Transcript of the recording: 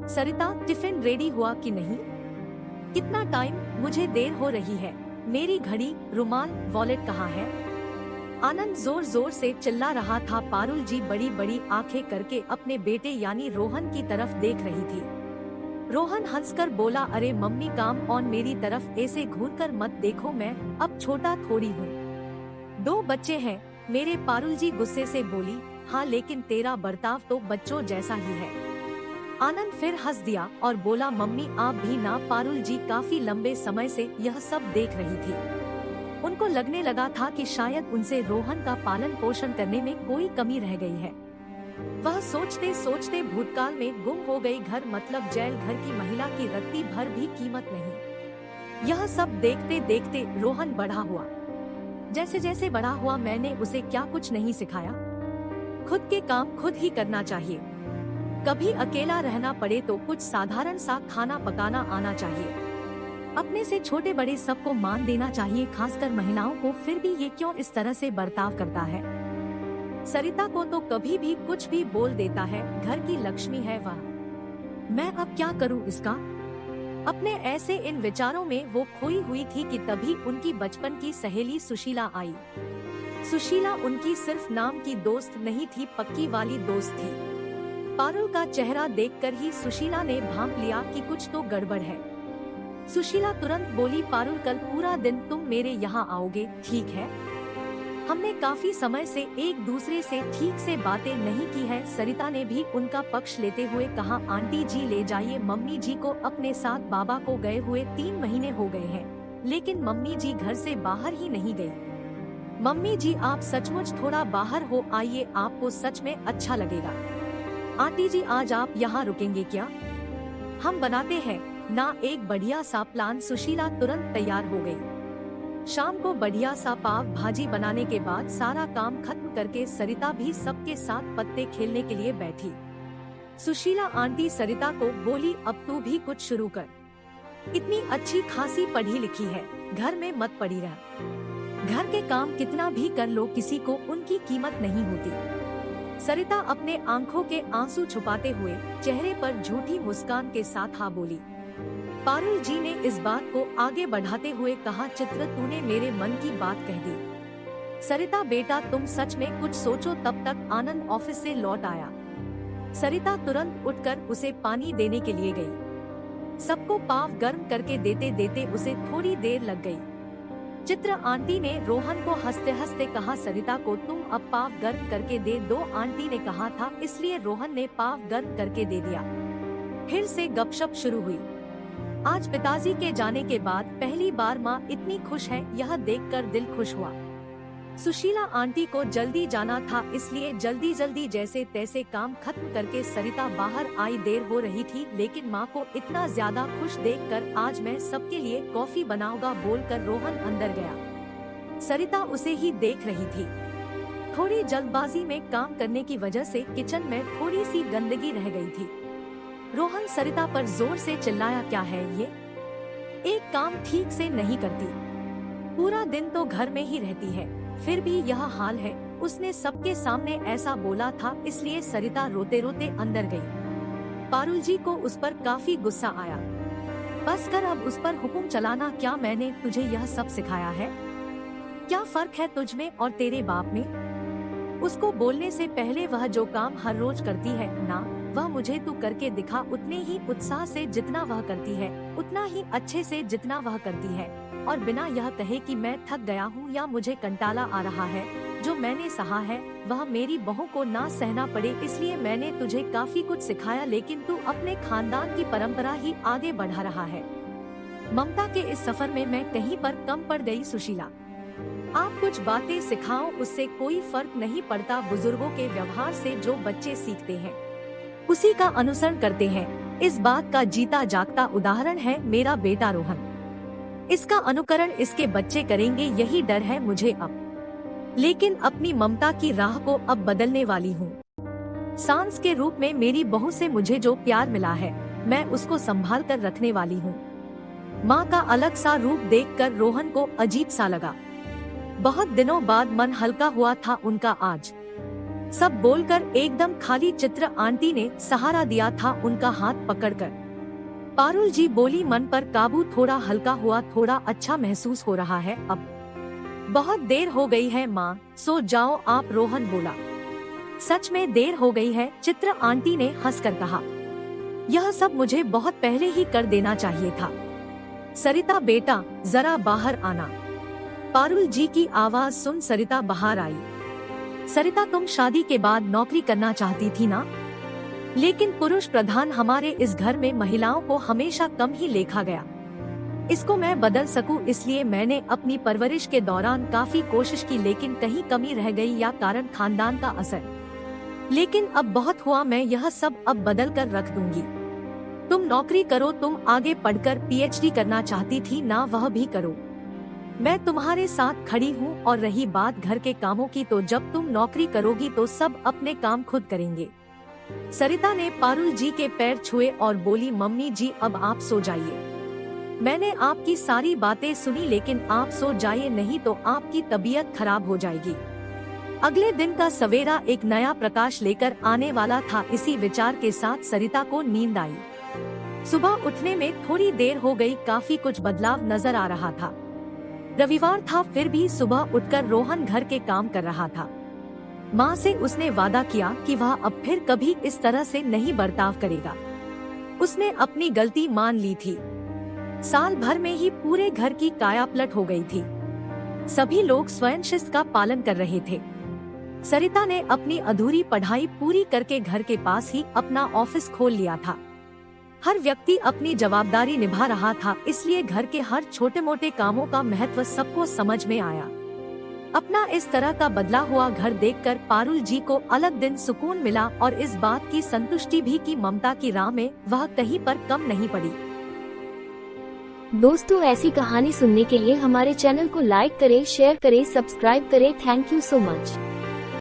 सरिता, tiffin ready हुआ कि नहीं? कितना टाइम, मुझे देर हो रही है। मेरी घड़ी, रुमाल, वॉलेट कहाँ है? आनंद जोर जोर से चिल्ला रहा था। पारुल जी बड़ी बड़ी आंखें करके अपने बेटे यानी रोहन की तरफ देख रही थी। रोहन हंसकर बोला, अरे मम्मी काम ऑन, मेरी तरफ ऐसे घूरकर मत देखो, मैं अब छोटा थोड़ी हूँ। 2 बच्चे हैं मेरे। पारुल जी गुस्से से बोली, हाँ लेकिन तेरा बर्ताव तो बच्चों जैसा ही है। आनंद फिर हंस दिया और बोला, मम्मी आप भी ना। पारुल जी काफी लंबे समय से यह सब देख रही थी। उनको लगने लगा था कि शायद उनसे रोहन का पालन पोषण करने में कोई कमी रह गई है। वह सोचते सोचते भूतकाल में गुम हो गई। घर मतलब जेल, घर की महिला की रत्ती भर भी कीमत नहीं। यह सब देखते देखते रोहन बड़ा हुआ। जैसे जैसे बड़ा हुआ मैंने उसे क्या कुछ नहीं सिखाया। खुद के काम खुद ही करना चाहिए। कभी अकेला रहना पड़े तो कुछ साधारण सा खाना पकाना आना चाहिए। अपने से छोटे बड़े सबको मान देना चाहिए, खासकर महिलाओं को। फिर भी ये क्यों इस तरह से बर्ताव करता है? सरिता को तो कभी भी कुछ भी बोल देता है। घर की लक्ष्मी है वह। मैं अब क्या करूं इसका? अपने ऐसे इन विचारों में वो खोई हुई थी कि तभी उनकी बचपन की सहेली सुशीला आई। सुशीला उनकी सिर्फ नाम की दोस्त नहीं थी, पक्की वाली दोस्त थी। पारुल का चेहरा देखकर ही सुशीला ने भांप लिया कि कुछ तो गड़बड़ है। सुशीला तुरंत बोली, पारुल कल पूरा दिन तुम मेरे यहाँ आओगे, ठीक है? हमने काफी समय से एक दूसरे से ठीक से बातें नहीं की है। सरिता ने भी उनका पक्ष लेते हुए कहा, आंटी जी ले जाइए मम्मी जी को अपने साथ। बाबा को गए हुए 3 महीने हो गए हैं, लेकिन मम्मी जी घर से बाहर ही नहीं गई। मम्मी जी आप सचमुच थोड़ा बाहर हो आइए, आपको सच में अच्छा लगेगा। आंटी जी आज आप यहाँ रुकेंगे क्या? हम बनाते हैं ना एक बढ़िया सा प्लान। सुशीला तुरंत तैयार हो गई। शाम को बढ़िया सा पाव भाजी बनाने के बाद सारा काम खत्म करके सरिता भी सबके साथ पत्ते खेलने के लिए बैठी। सुशीला आंटी सरिता को बोली, अब तू भी कुछ शुरू कर। इतनी अच्छी खासी पढ़ी लिखी है, घर में मत पड़ी रह। घर के काम कितना भी कर लो, किसी को उनकी कीमत नहीं होती। सरिता अपने आंखों के आंसू छुपाते हुए चेहरे पर झूठी मुस्कान के साथ हाँ बोली। पारुल जी ने इस बात को आगे बढ़ाते हुए कहा, चित्र तूने मेरे मन की बात कह दी। सरिता बेटा तुम सच में कुछ सोचो। तब तक आनंद ऑफिस से लौट आया। सरिता तुरंत उठकर उसे पानी देने के लिए गई। सबको पाव गर्म करके देते देते उसे थोड़ी देर लग गई। चित्र आंटी ने रोहन को हंसते हंसते कहा, सरिता को तुम अब पाव गर्म करके दे दो। आंटी ने कहा था इसलिए रोहन ने पाव गर्म करके दे दिया। फिर से गपशप शुरू हुई। आज पिताजी के जाने के बाद पहली बार माँ इतनी खुश है, यह देखकर दिल खुश हुआ। सुशीला आंटी को जल्दी जाना था, इसलिए जल्दी जल्दी जैसे तैसे काम खत्म करके सरिता बाहर आई। देर हो रही थी, लेकिन माँ को इतना ज्यादा खुश देखकर आज मैं सबके लिए कॉफी बनाऊंगा बोलकर रोहन अंदर गया। सरिता उसे ही देख रही थी। थोड़ी जल्दबाजी में काम करने की वजह से किचन में थोड़ी सी गंदगी रह गई थी। रोहन सरिता पर जोर से चिल्लाया, क्या है ये? एक काम ठीक से नहीं करती, पूरा दिन तो घर में ही रहती है, फिर भी यह हाल है। उसने सबके सामने ऐसा बोला था, इसलिए सरिता रोते रोते अंदर गई। पारुल जी को उस पर काफी गुस्सा आया। बस कर अब उस पर हुक्म चलाना। क्या मैंने तुझे यह सब सिखाया है? क्या फर्क है तुझ में और तेरे बाप में? उसको बोलने से पहले वह जो काम हर रोज करती है ना, वह मुझे तू करके दिखा। उतने ही उत्साह से जितना वह करती है, उतना ही अच्छे से जितना वह करती है, और बिना यह कहे कि मैं थक गया हूँ या मुझे कंटाला आ रहा है। जो मैंने सहा है वह मेरी बहू को ना सहना पड़े, इसलिए मैंने तुझे काफी कुछ सिखाया, लेकिन तू अपने खानदान की परंपरा ही आगे बढ़ा रहा है। ममता के इस सफर में मैं कहीं पर कम पड़ गई। सुशीला आप कुछ बातें सिखाओ, उससे कोई फर्क नहीं पड़ता। बुजुर्गों के व्यवहार से जो बच्चे सीखते हैं उसी का अनुसरण करते हैं। इस बात का जीता जागता उदाहरण है मेरा बेटा रोहन। इसका अनुकरण इसके बच्चे करेंगे, यही डर है मुझे अब। लेकिन अपनी ममता की राह को अब बदलने वाली हूँ। सांस के रूप में मेरी बहू से मुझे जो प्यार मिला है, मैं उसको संभाल कर रखने वाली हूँ। माँ का अलग सा रूप देखकर रोहन को अजीब सा लगा। बहुत दिनों बाद मन हल्का हुआ था उनका आज। सब बोलकर एकदम खाली चित्र आंटी ने सहारा दिया था उनका हाथ पकड़कर। पारुल जी बोली, मन पर काबू थोड़ा हल्का हुआ, थोड़ा अच्छा महसूस हो रहा है अब। बहुत देर हो गई है माँ, सो जाओ आप, रोहन बोला। सच में देर हो गई है, चित्र आंटी ने हंसकर कहा। यह सब मुझे बहुत पहले ही कर देना चाहिए था। सरिता बेटा जरा बाहर आना। पारुल जी की आवाज सुन सरिता बाहर आई। सरिता, तुम शादी के बाद नौकरी करना चाहती थी ना? लेकिन पुरुष प्रधान हमारे इस घर में महिलाओं को हमेशा कम ही देखा गया। इसको मैं बदल सकूं इसलिए मैंने अपनी परवरिश के दौरान काफी कोशिश की, लेकिन कहीं कमी रह गई या कारण खानदान का असर। लेकिन अब बहुत हुआ, मैं यह सब अब बदल कर रख दूंगी। तुम नौकरी करो, तुम आगे पढ़कर पीएचडी करना चाहती थी ना, वह भी करो। मैं तुम्हारे साथ खड़ी हूँ। और रही बात घर के कामों की, तो जब तुम नौकरी करोगी तो सब अपने काम खुद करेंगे। सरिता ने पारुल जी के पैर छुए और बोली, मम्मी जी अब आप सो जाइए। मैंने आपकी सारी बातें सुनी, लेकिन आप सो जाइए नहीं तो आपकी तबीयत खराब हो जाएगी। अगले दिन का सवेरा एक नया प्रकाश लेकर आने वाला था। इसी विचार के साथ सरिता को नींद आई। सुबह उठने में थोड़ी देर हो गई, काफी कुछ बदलाव नजर आ रहा था। रविवार था, फिर भी सुबह उठकर रोहन घर के काम कर रहा था। माँ से उसने वादा किया कि वह अब फिर कभी इस तरह से नहीं बर्ताव करेगा। उसने अपनी गलती मान ली थी। साल भर में ही पूरे घर की कायापलट हो गई थी। सभी लोग स्वयं शिस्त का पालन कर रहे थे। सरिता ने अपनी अधूरी पढ़ाई पूरी करके घर के पास ही अपना ऑफिस खोल लिया था। हर व्यक्ति अपनी जवाबदारी निभा रहा था, इसलिए घर के हर छोटे मोटे कामों का महत्व सबको समझ में आया। अपना इस तरह का बदला हुआ घर देखकर पारुल जी को अलग दिन सुकून मिला और इस बात की संतुष्टि भी कि ममता की राह में वह कहीं पर कम नहीं पड़ी। दोस्तों, ऐसी कहानी सुनने के लिए हमारे चैनल को लाइक करें, शेयर करें, सब्सक्राइब करें। Thank you so much.